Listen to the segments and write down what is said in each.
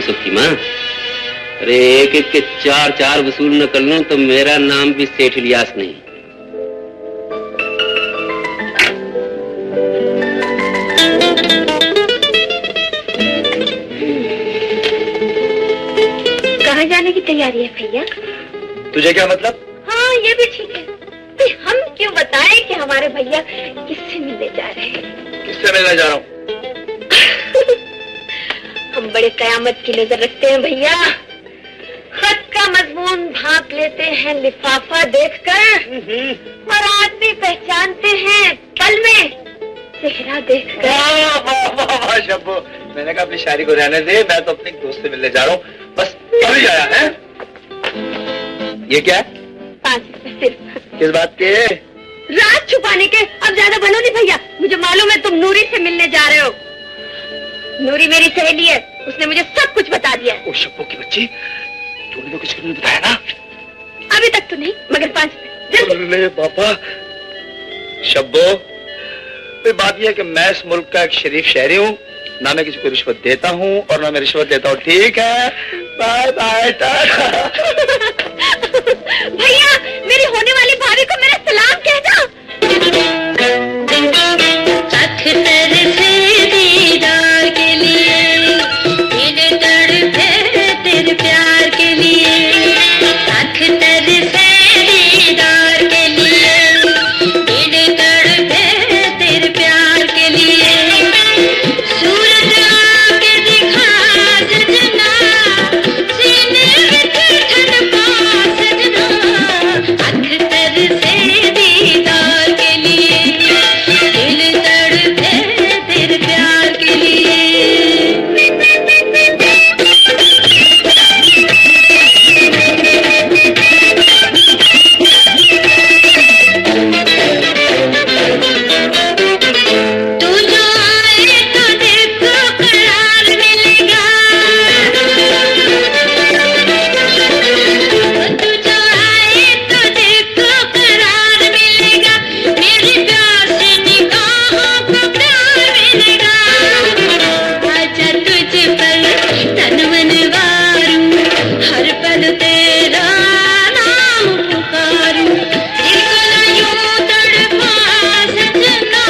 यूसुफ की माँ। अरे एक एक के चार चार वसूल न कर लूं तो मेरा नाम भी सेठ इलियास नहीं। कहाँ जाने की तैयारी है भैया? तुझे क्या मतलब? हाँ ये भी ठीक है। तो हम क्यों बताएं कि हमारे भैया किससे मिलने जा रहे हैं? किससे मिलने जा रहा हूँ? हम बड़े कयामत की नजर रखते हैं भैया। खत का मजमून भांप लेते हैं लिफाफा देखकर, और आदमी पहचानते हैं पल में चेहरा देखकर। शब्बो, मैंने कहा अपनी शायरी को रहने दे, मैं तो अपने दोस्त से मिलने जा रहा हूँ। बस अभी आया है। ये क्या है? 5 रुपए सिर्फ। किस बात के? राज छुपाने के। अब ज्यादा बनो नहीं भैया, मुझे मालूम है तुम नूरी से मिलने जा रहे हो। नूरी मेरी सहेली है, उसने मुझे सब कुछ बता दिया। ओ शब्बो की बच्ची, तूने तो किसी को नहीं बताया ना? अभी तक तो नहीं, मगर 5 रुपए। अरे बाबा शब्बो, तो बात यह है कि मैं इस मुल्क का एक शरीफ शहरी हूँ, ना मैं किसी को रिश्वत देता हूँ और ना मैं रिश्वत लेता हूँ। ठीक है, बाय बाय। भैया मेरी होने वाली भाभी को मेरा सलाम कह दो। अख्तर से दीदार के लिए, दिल तड़पे तेरे प्यार के लिए। अख्तर से दीदार के लिए, दिल तड़पे तेरे प्यार के लिए। सूरज आके दिखा सजना, सीने में ठंड पा सजना। अख्तर से दीदार के लिए, दिल तड़पे तेरे प्यार के लिए। तू जो आए तो दिल को करार मिलेगा, तू जो आए तो दिल को करार मिलेगा। मेरे प्यार से निगाहों को प्यार मिलेगा। आजा तुझ पर तन मन वारूं, हर पल तेरा नाम पुकारूं। दिल को ना यूं तड़पा सजना,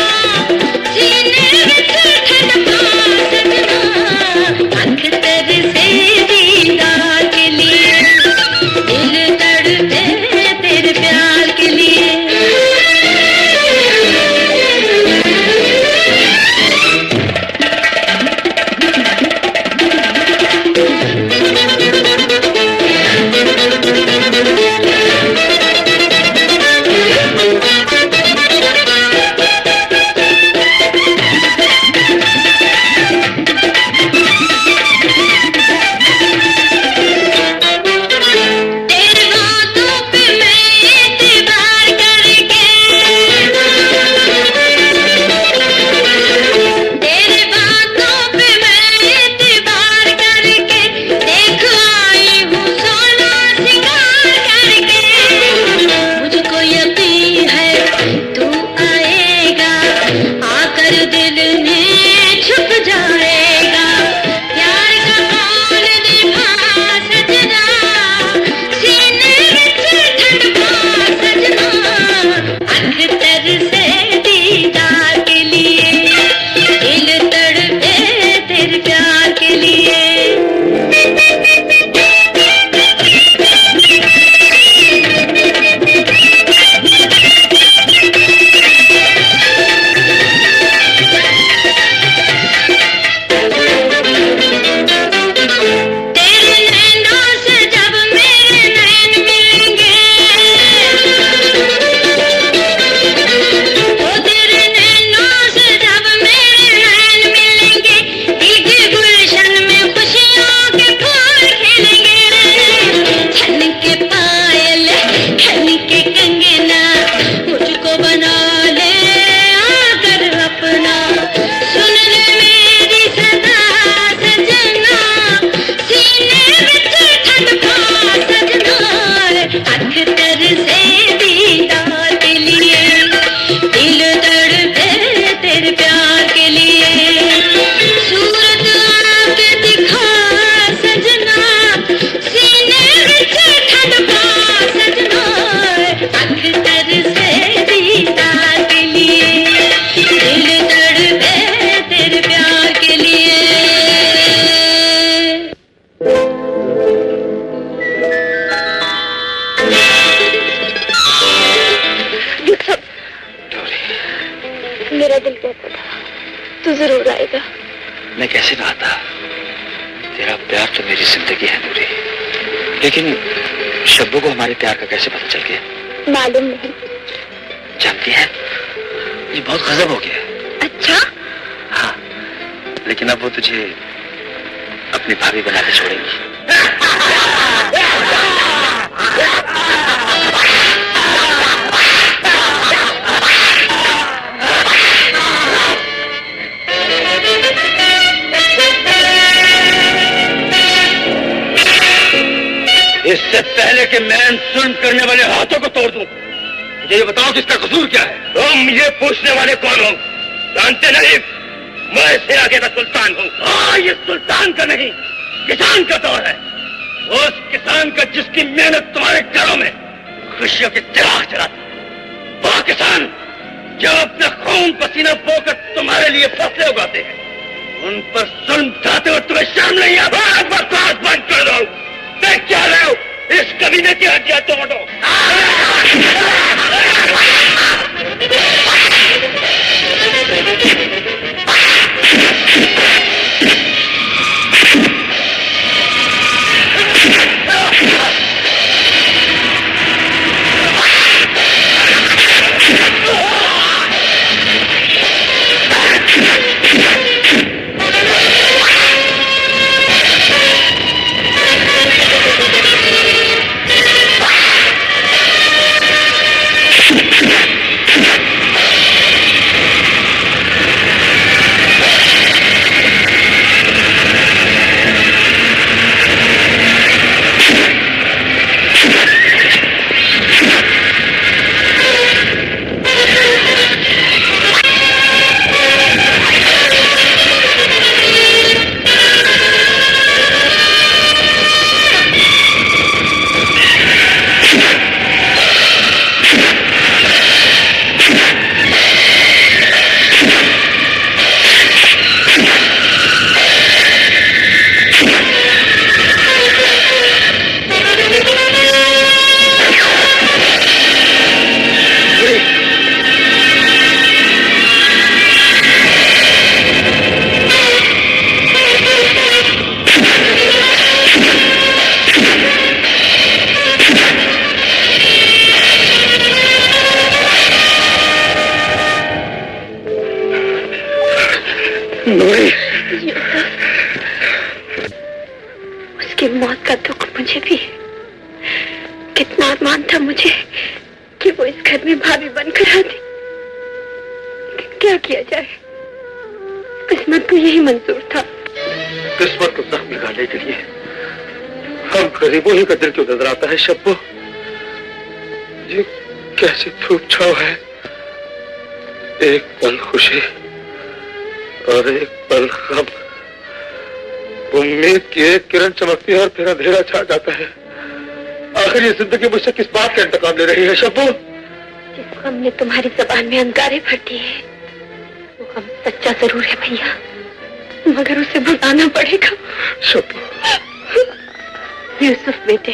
सीने में ठंड पा सजना। अख्तर से दीदार के लिए, दिल तड़पे तेरे प्यार के लिए। तेरे बातों पे मैं एतबार करके, तेरे बातों पे मैं एतबार करके, तेरा प्यार तो मेरी जिंदगी है नूरी, लेकिन शब्बू को हमारे प्यार का कैसे पता चल गया? मालूम नहीं। जानती है, ये बहुत गजब हो गया। अच्छा? हाँ, लेकिन अब वो तुझे अपनी भाभी बना के छोड़ेंगी। इससे पहले कि मैं सुन करने वाले हाथों को तोड़ दूं, मुझे ये बताओ किसका कसूर क्या है? तुम ये पूछने वाले कौन हो? जानते नहीं, मैं इससे आगे का सुल्तान हूँ। हाँ, ये सुल्तान का नहीं, किसान का दौर है। उस किसान का जिसकी मेहनत तुम्हारे घरों में खुशियों की चिराग जलाती। वह किसान जो अपना खून पसीना बोकर तुम्हारे लिए फसलें उगाते हैं, उन पर जुल्म ढाते हुए तुम्हें शर्म नहीं आता? बर्दाश्त बंद कर दो। देख क्या रहे हो? इस कमीने की हड्डियां तोड़ो। उसकी मौत का दुख मुझे भी। कितना अरमान था मुझे कि वो इस घर में भाभी बनकर आती। क्या किया जाए, किस्मत को यही मंजूर था। किस्मत को जख्मी गाने के लिए हम गरीबों ही का दिल क्यों नजर आता है शब्बो? ये कैसी धूप छाव है, एक पल खुशी और एक पल गम। उम्मीद की एक किरण चमकती है और फिर अंधेरा छा जाता है। आखिर ये जिंदगी मुझसे किस बात का इंतकाम ले रही है शब्बो? जिस गम ने तुम्हारी जबान में अंगारे भर दिए हैं, वो गम सच्चा जरूर है भैया, मगर उसे भुलाना पड़ेगा। शब्बो। यूसुफ बेटे,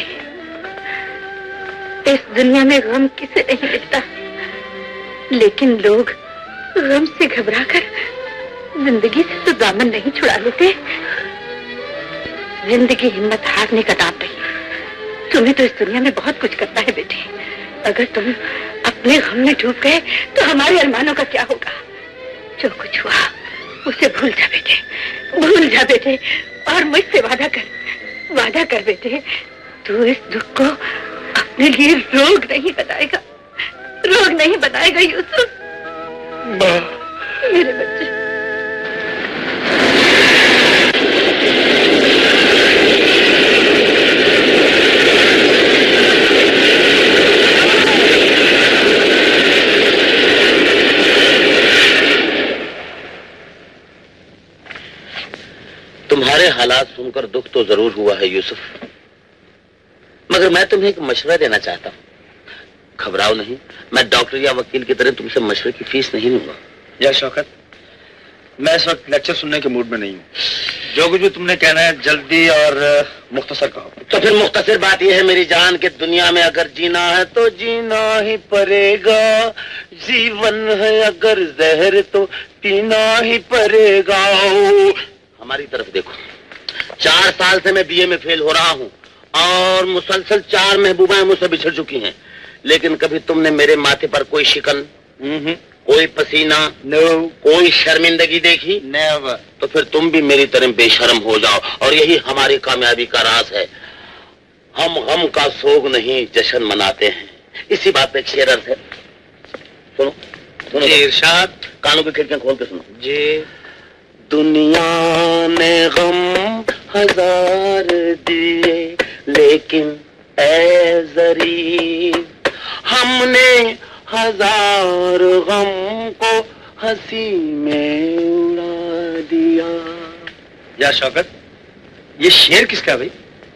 इस दुनिया में गम किसे नहीं मिलता, लेकिन लोग गम से घबराकर जिंदगी से तो दामन नहीं छुड़ा लेते। जिंदगी हिम्मत हारने का नाम नहीं। तुम्हें तो इस दुनिया में बहुत कुछ करना है बेटे। अगर तुम अपने गम में डूब गए तो हमारे अरमानों का क्या होगा? जो कुछ हुआ उसे भूल जा बेटे, भूल जा बेटे, और मुझसे वादा कर बेटे, तू इस दुख को अपने लिए रोग नहीं बनाएगा, रोग नहीं बनाएगा यूसुफ। माँ, मेरे बच्चे। तुम्हारे हालात सुनकर दुख तो जरूर हुआ है यूसुफ, मगर मैं तुम्हें एक मशवरा देना चाहता हूँ। घबराओ नहीं, मैं डॉक्टर या वकील की तरह तुमसे मशवरे की फीस नहीं लूंगा। या शौकत, मैं इस वक्त लेक्चर सुनने के मूड में नहीं हूँ। जो कुछ भी तुमने कहना है जल्दी और मुख्तसर कहो। तो फिर मुख्तसर बात यह है मेरी जान कि दुनिया में अगर जीना है तो जीना ही पड़ेगा। जीवन है अगर जहर तो पीना ही पड़ेगा। हमारी तरफ देखो, 4 साल से मैं बीए में फेल हो रहा हूँ और मुसलसल 4 महबूबाएं मुझसे बिछड़ चुकी हैं, लेकिन कभी तुमने मेरे माथे पर कोई शिकन, कोई पसीना, कोई शर्मिंदगी देखी? नेवर। तो फिर तुम भी मेरी तरह बेशर्म हो जाओ, और यही हमारी कामयाबी का राज है। हम गम का सोग नहीं जश्न मनाते हैं। इसी बात पे एक शेर अर्ज है, सुनो सुनो इरशाद। कानों की खिड़कियां खोल के सुनो जी। दुनिया ने गम 1000 दिए, लेकिन ऐ ज़रीब हमने 1000 गम को हंसी में उड़ा दिया। या शौकत, ये शेर किसका भाई?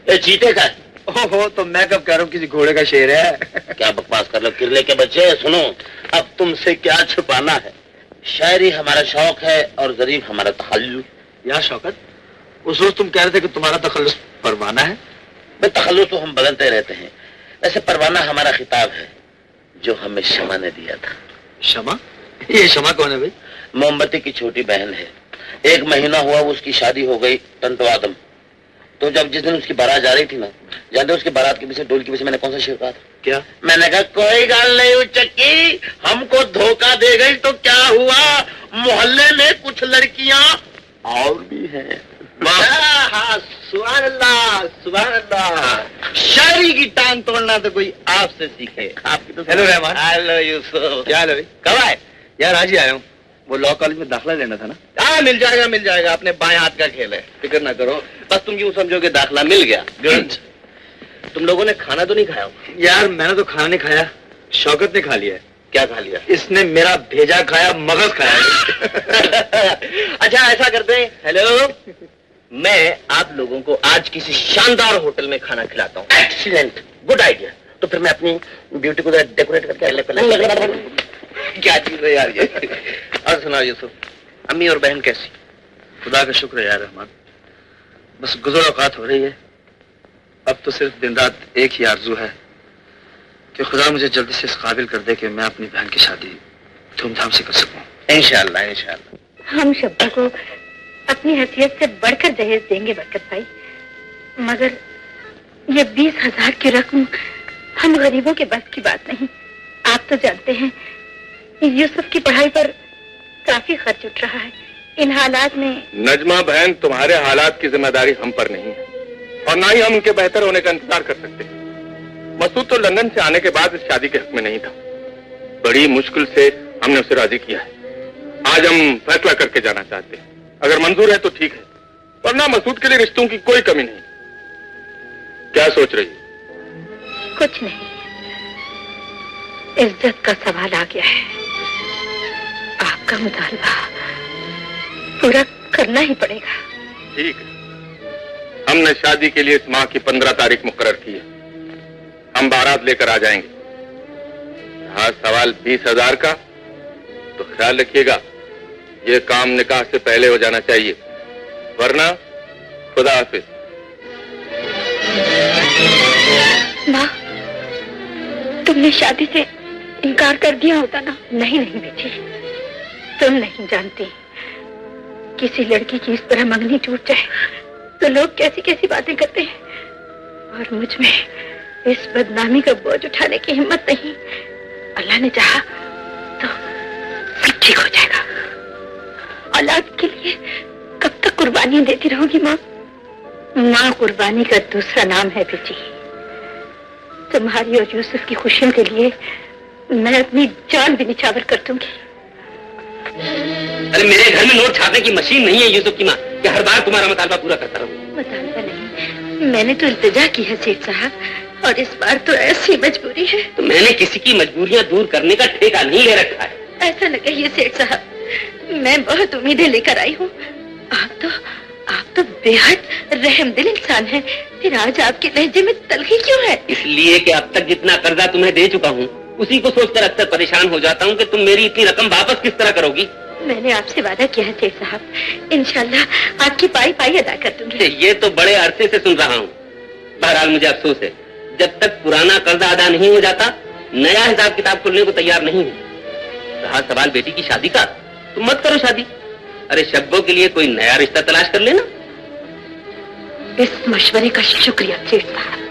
ये चीते का है। ओहो, तो मैं कब कह रहा हूँ किसी घोड़े का शेर है। क्या बकवास कर लो किरले के बच्चे। सुनो, अब तुमसे क्या छुपाना है। शायरी हमारा शौक है और गरीब हमारा तखल्लुस। या शौकत, उस रोज तुम कह रहे थे कि तुम्हारा तखल्लुस परवाना है। भाई तखल्लुस तो हम बदलते रहते हैं, वैसे परवाना हमारा खिताब है जो हमें शमा ने दिया था। शमा? ये शमा कौन है भाई? मोमबत्ती की छोटी बहन है। 1 महीना हुआ उसकी शादी हो गई तंतवादम। तो जब जिस दिन उसकी बारात जा रही थी ना, जानते उसकी बारात के पीछे, डोल के पीछे मैंने कौन सा शेर कहा था? क्या? मैंने कहा कोई गाल नहीं उचक्की, हमको धोखा दे गई तो क्या हुआ, मोहल्ले में कुछ लड़कियां और भी हैं। हाँ, सुभान अल्लाह, सुभान अल्लाह। शायरी की टांग तोड़ना तो कोई आपसे सीखे। आपकी तो हेलो रहमान। हेलो यूसुफ। क्या हाल है भाई? कब आए? यार आज ही आया हूँ। वो लॉ कॉलेज में दाखिला लेना था ना। हाँ मिल जाएगा मिल जाएगा, अपने बाएं हाथ का खेल है, फिक्र ना करो। बस तुम यूं समझो कि दाखिला मिल गया। गुड। तुम लोगों ने खाना तो नहीं खाया? यार मैंने तो खाना नहीं खाया, शौकत ने खा लिया है। क्या खा लिया? इसने मेरा भेजा खाया, मगज खाया। अच्छा ऐसा करते हैं, हेलो, मैं आप लोगों को आज किसी शानदार होटल में खाना खिलाता हूँ। Excellent, good idea. तो फिर मैं अपनी ब्यूटी को डेकोरेट करके क्या चीज है यार ये। और सुनाओ यूसुफ, अम्मी और बहन कैसी? खुदा का शुक्र है यार रहमान, बस गुज़र औकात हो रही है। अब तो सिर्फ दिन रात एक ही आरजू है कि खुदा मुझे जल्दी से इस काबिल कर दे कि मैं अपनी बहन की शादी धूमधाम से कर सकूं। इंशाअल्लाह इंशाअल्लाह। हम शब्बा को अपनी हैसियत से बढ़कर दहेज देंगे बरकत भाई, मगर ये 20,000 की रकम हम गरीबों के बस की बात नहीं। आप तो जानते हैं यूसुफ की पढ़ाई पर काफी खर्च उठ रहा है। इन हालात में नजमा बहन, तुम्हारे हालात की जिम्मेदारी हम पर नहीं है और ना ही हम उनके बेहतर होने का इंतजार कर सकते। मसूद तो लंदन से आने के बाद इस शादी के हक में नहीं था। बड़ी मुश्किल से हमने उसे राजी किया है। आज हम फैसला करके जाना चाहते हैं। अगर मंजूर है तो ठीक है, वरना मसूद के लिए रिश्तों की कोई कमी नहीं। क्या सोच रही है? कुछ नहीं, इज्जत का सवाल आ गया है। आपका मुतालबा पूरा करना ही पड़ेगा। ठीक है, हमने शादी के लिए इस माह की 15 तारीख मुकर्रर की है। हम बारात लेकर आ जाएंगे। हाँ, सवाल 20,000 का, तो ख्याल रखिएगा ये काम निकाह से पहले हो जाना चाहिए, वरना खुदा हाफिज। माँ, तुमने शादी से इनकार कर दिया होता ना? नहीं नहीं बेटी, तुम नहीं जानती, किसी लड़की की इस तरह मंगनी टूट जाए तो लोग कैसी कैसी बातें करते हैं, और मुझ में इस बदनामी का बोझ उठाने की हिम्मत नहीं। अल्लाह ने चाहा तो सब ठीक हो जाएगा। औलाद के लिए कब तक कुर्बानियां देती रहोगी माँ? माँ कुर्बानी का दूसरा नाम है बेटी। तुम्हारी और यूसुफ की खुशियों के लिए मैं अपनी जान भी निछावर कर दूंगी। अरे मेरे घर में नोट छापने की मशीन नहीं है यूसुफ की माँ, कि हर बार तुम्हारा मुतालबा पूरा करता रहूं। मुतालबा नहीं, मैंने तो इल्तिजा की है सेठ साहब, और इस बार तो ऐसी मजबूरी है। तो मैंने किसी की मजबूरियां दूर करने का ठेका नहीं ले रखा है। ऐसा न कहिए सेठ साहब, मैं बहुत उम्मीदें लेकर आई हूँ। आप तो बेहद रहमदिल इंसान हैं, फिर आज आपके लहजे में तलखी क्यों है? इसलिए कि अब तक जितना कर्जा तुम्हें दे चुका हूँ, उसी को सोचकर अक्सर परेशान हो जाता हूँ कि तुम मेरी इतनी रकम वापस किस तरह करोगी। मैंने आपसे वादा किया है सेठ साहब, इंशाल्लाह आपकी पाई पाई अदा कर दूंगी। ये तो बड़े अरसे से सुन रहा हूँ। बहरहाल मुझे अफसोस है, जब तक पुराना कर्जा अदा नहीं हो जाता, नया हिसाब किताब खोलने को तैयार नहीं हूँ। रहा सवाल बेटी की शादी का, तुम मत करो शादी। अरे शब्बों के लिए कोई नया रिश्ता तलाश कर लेना। इस मशवरे का शुक्रिया सेठ साहब।